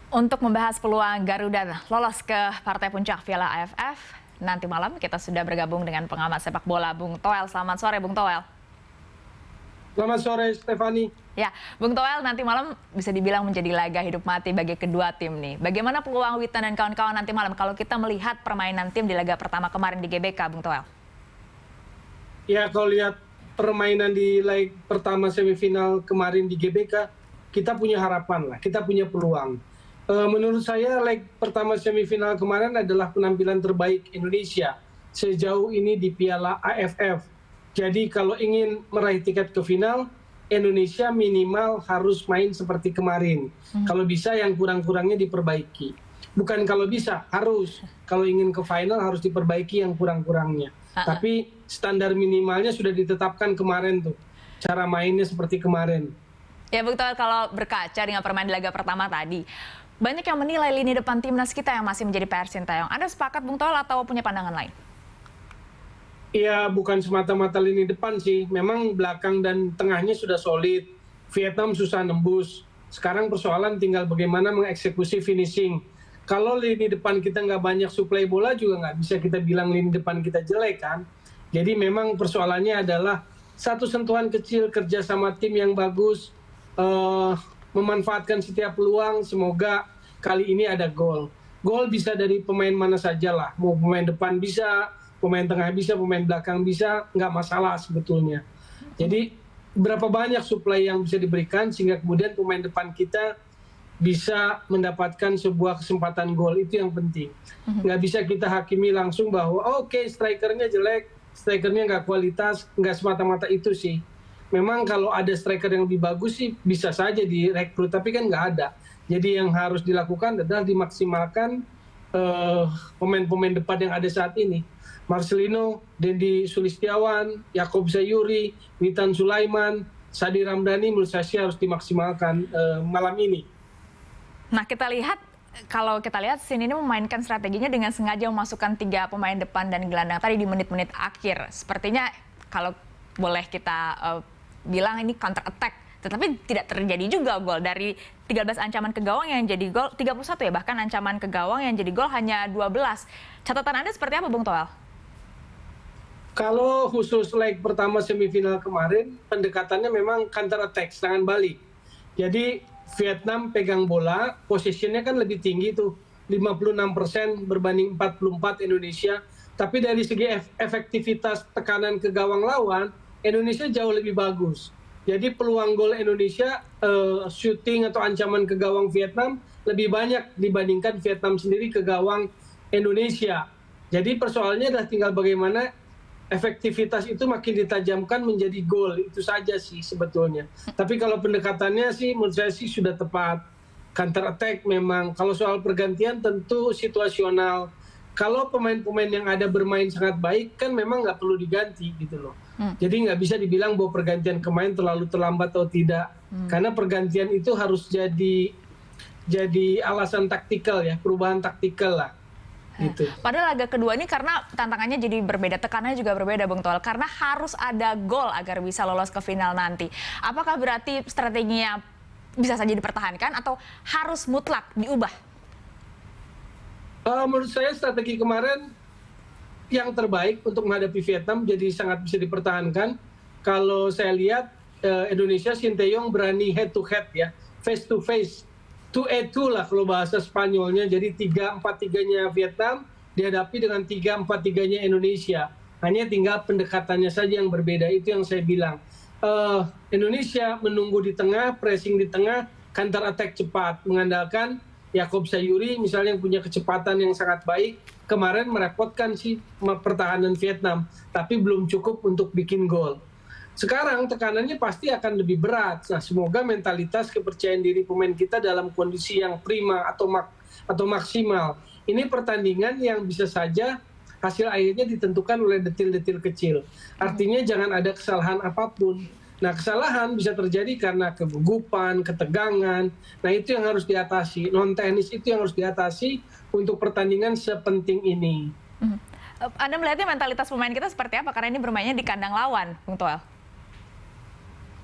Untuk membahas peluang Garuda lolos ke partai puncak Piala AFF, nanti malam kita sudah bergabung dengan pengamat sepak bola Bung Toel. Selamat sore Bung Toel. Selamat sore Stefani. Ya, Bung Toel, nanti malam bisa dibilang menjadi laga hidup mati bagi kedua tim nih. Bagaimana peluang Witan dan kawan-kawan nanti malam kalau kita melihat permainan tim di laga pertama kemarin di GBK, Bung Toel? Ya, kalau lihat permainan di leg pertama semifinal kemarin di GBK, kita punya harapan lah, kita punya peluang. Menurut saya leg pertama semifinal kemarin adalah penampilan terbaik Indonesia sejauh ini di Piala AFF. Jadi kalau ingin meraih tiket ke final, Indonesia minimal harus main seperti kemarin. Kalau bisa yang kurang-kurangnya diperbaiki. Bukan kalau bisa, harus. Kalau ingin ke final harus diperbaiki yang kurang-kurangnya. Tapi standar minimalnya sudah ditetapkan kemarin tuh. Cara mainnya seperti kemarin. Ya Bung Toel, kalau berkaca dengan permainan di laga pertama tadi, banyak yang menilai lini depan timnas kita yang masih menjadi PR Sintayong. Anda sepakat Bung Toel atau punya pandangan lain? Ya, bukan semata-mata lini depan sih. Memang belakang dan tengahnya sudah solid. Vietnam susah nembus. Sekarang persoalan tinggal bagaimana mengeksekusi finishing. Kalau lini depan kita nggak banyak suplai bola juga nggak bisa kita bilang lini depan kita jelek kan. Jadi memang persoalannya adalah satu sentuhan kecil, kerja sama tim yang bagus, memanfaatkan setiap peluang. Semoga kali ini ada gol. Gol bisa dari pemain mana saja lah. Mau pemain depan bisa, pemain tengah bisa, pemain belakang bisa, nggak masalah sebetulnya. Jadi berapa banyak suplai yang bisa diberikan sehingga kemudian pemain depan kita bisa mendapatkan sebuah kesempatan gol, itu yang penting. Nggak bisa kita hakimi langsung bahwa oke, strikernya jelek, strikernya nggak kualitas, nggak semata-mata itu sih. Memang kalau ada striker yang lebih bagus sih bisa saja direkrut, tapi kan nggak ada. Jadi yang harus dilakukan adalah dimaksimalkan pemain-pemain depan yang ada saat ini. Marcelino, Dendi Sulistiawan, Yaakob Sayuri, Witan Sulaiman, Sadi Ramdhani menurut saya harus dimaksimalkan malam ini. Nah, kalau kita lihat Sin ini memainkan strateginya dengan sengaja memasukkan 3 pemain depan dan gelandang tadi di menit-menit akhir. Sepertinya kalau boleh kita bilang ini counter attack. Tetapi tidak terjadi juga gol. Dari 13 ancaman ke gawang yang jadi gol, 31 ya, bahkan ancaman ke gawang yang jadi gol hanya 12. Catatan Anda seperti apa Bung Toel? Kalau khusus leg pertama semifinal kemarin, pendekatannya memang counter attack, serangan balik. Jadi Vietnam pegang bola, posisinya kan lebih tinggi tuh, 56% berbanding 44 Indonesia. Tapi dari segi efektivitas tekanan ke gawang lawan, Indonesia jauh lebih bagus. Jadi peluang gol Indonesia, shooting atau ancaman ke gawang Vietnam lebih banyak dibandingkan Vietnam sendiri ke gawang Indonesia. Jadi persoalannya adalah tinggal bagaimana efektivitas itu makin ditajamkan menjadi gol, itu saja sih sebetulnya. Tapi kalau pendekatannya sih menurut saya sih sudah tepat. Counter attack memang, kalau soal pergantian tentu situasional. Kalau pemain-pemain yang ada bermain sangat baik kan memang nggak perlu diganti gitu loh. Jadi nggak bisa dibilang bahwa pergantian pemain terlalu terlambat atau tidak. Karena pergantian itu harus jadi alasan taktikal ya, perubahan taktikal lah. Gitu. Pada laga kedua ini karena tantangannya jadi berbeda, tekanannya juga berbeda Bung Toel, karena harus ada gol agar bisa lolos ke final nanti. Apakah berarti strateginya bisa saja dipertahankan atau harus mutlak diubah? Menurut saya strategi kemarin yang terbaik untuk menghadapi Vietnam jadi sangat bisa dipertahankan. Kalau saya lihat Indonesia, Sinteyong berani head to head ya, face to face. 2-2 lah kalau bahasa Spanyolnya, jadi 3-4-3-nya Vietnam dihadapi dengan 3-4-3-nya Indonesia. Hanya tinggal pendekatannya saja yang berbeda, itu yang saya bilang. Indonesia menunggu di tengah, pressing di tengah, counter attack cepat, mengandalkan Yaakob Sayuri misalnya yang punya kecepatan yang sangat baik. Kemarin merepotkan sih pertahanan Vietnam, tapi belum cukup untuk bikin gol. Sekarang tekanannya pasti akan lebih berat. Nah, semoga mentalitas kepercayaan diri pemain kita dalam kondisi yang prima atau maksimal. Ini pertandingan yang bisa saja hasil akhirnya ditentukan oleh detil-detil kecil. Artinya jangan ada kesalahan apapun. Nah, kesalahan bisa terjadi karena kegugupan, ketegangan. Nah, itu yang harus diatasi. Non-teknis itu yang harus diatasi untuk pertandingan sepenting ini. Anda melihatnya mentalitas pemain kita seperti apa? Karena ini bermainnya di kandang lawan, Bung Toel.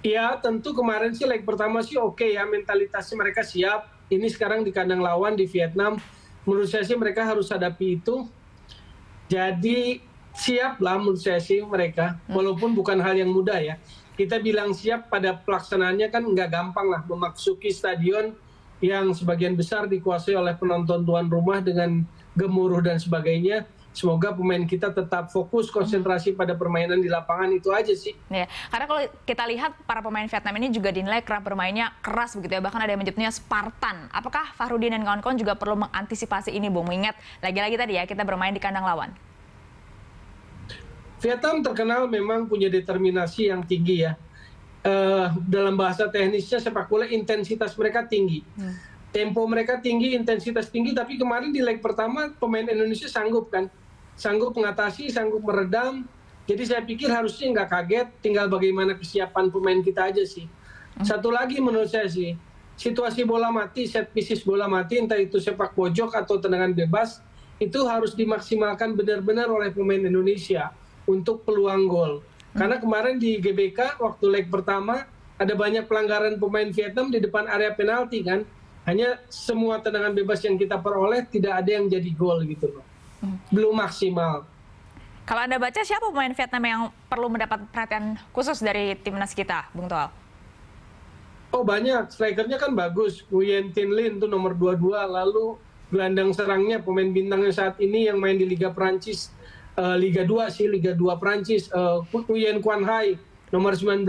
Ya, tentu kemarin sih leg pertama sih oke ya, mentalitasnya mereka siap. Ini sekarang di kandang lawan di Vietnam, menurut saya sih mereka harus hadapi itu. Jadi siap lah menurut saya sih mereka, walaupun bukan hal yang mudah ya. Kita bilang siap pada pelaksanaannya kan nggak gampang lah memasuki stadion yang sebagian besar dikuasai oleh penonton tuan rumah dengan gemuruh dan sebagainya. Semoga pemain kita tetap fokus konsentrasi pada permainan di lapangan, itu aja sih. Ya, karena kalau kita lihat para pemain Vietnam ini juga dinilai kerap bermainnya keras begitu ya, bahkan ada yang menyebutnya Spartan. Apakah Fahrudin dan kawan-kawan juga perlu mengantisipasi ini, Bung? Mengingat lagi-lagi tadi ya kita bermain di kandang lawan. Vietnam terkenal memang punya determinasi yang tinggi ya. Dalam bahasa teknisnya sepak bola intensitas mereka tinggi. Tempo mereka tinggi, intensitas tinggi, tapi kemarin di leg pertama pemain Indonesia sanggup kan. Sanggup mengatasi, sanggup meredam. Jadi saya pikir harusnya nggak kaget, tinggal bagaimana kesiapan pemain kita aja sih. Satu lagi menurut saya sih, situasi bola mati, set pieces bola mati, entah itu sepak pojok atau tendangan bebas, itu harus dimaksimalkan benar-benar oleh pemain Indonesia untuk peluang gol. Karena kemarin di GBK waktu leg pertama ada banyak pelanggaran pemain Vietnam di depan area penalti kan. Hanya semua tendangan bebas yang kita peroleh tidak ada yang jadi gol gitu loh. Belum maksimal. Kalau Anda baca siapa pemain Vietnam yang perlu mendapat perhatian khusus dari timnas kita, Bung Toel? Oh banyak, strikernya kan bagus. Nguyen Tin Linh tuh nomor 22, lalu gelandang serangnya pemain bintangnya saat ini yang main di Liga Prancis, Liga 2 sih, Liga 2 Prancis, Nguyen Quan Hai nomor 19.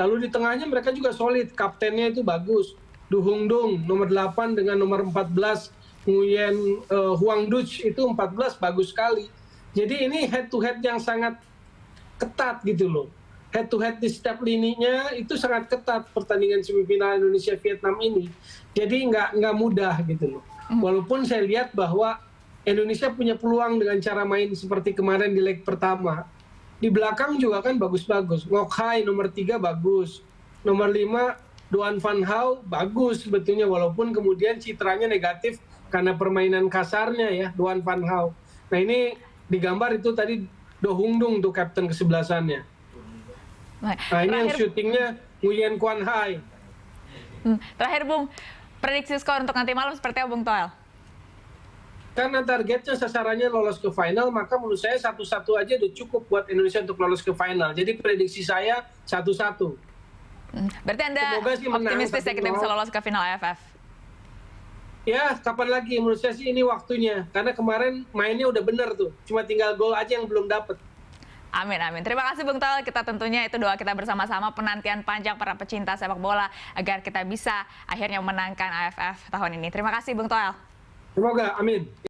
Lalu di tengahnya mereka juga solid, kaptennya itu bagus. Du Hung Dung nomor 8 dengan nomor 14, Nguyen Huang Duc itu 14 bagus sekali. Jadi ini head to head yang sangat ketat gitu loh. Head to head di setiap lininya itu sangat ketat pertandingan semifinal Indonesia Vietnam ini. Jadi nggak mudah gitu loh. Walaupun saya lihat bahwa Indonesia punya peluang dengan cara main seperti kemarin di leg pertama. Di belakang juga kan bagus-bagus. Ngoc Hai nomor 3 bagus. Nomor 5 Doan Van Hau bagus sebetulnya, walaupun kemudian citranya negatif karena permainan kasarnya ya, Doan Van Hau. Nah ini di gambar itu tadi Do Hung Dung tuh kapten kesebelasannya. Nah ini yang syutingnya Nguyen Quan Hai. Terakhir Bung, prediksi skor untuk nanti malam seperti apa Bung Toel? Karena targetnya sasarannya lolos ke final, maka menurut saya 1-1 aja udah cukup buat Indonesia untuk lolos ke final. Jadi prediksi saya 1-1. Berarti Anda optimistis ya kita bisa lolos ke final AFF? Ya, kapan lagi? Menurut saya sih ini waktunya. Karena kemarin mainnya udah bener tuh. Cuma tinggal gol aja yang belum dapet. Amin, amin. Terima kasih Bung Toel. Kita tentunya itu doa kita bersama-sama, penantian panjang para pecinta sepak bola agar kita bisa akhirnya memenangkan AFF tahun ini. Terima kasih Bung Toel. Semoga, amin.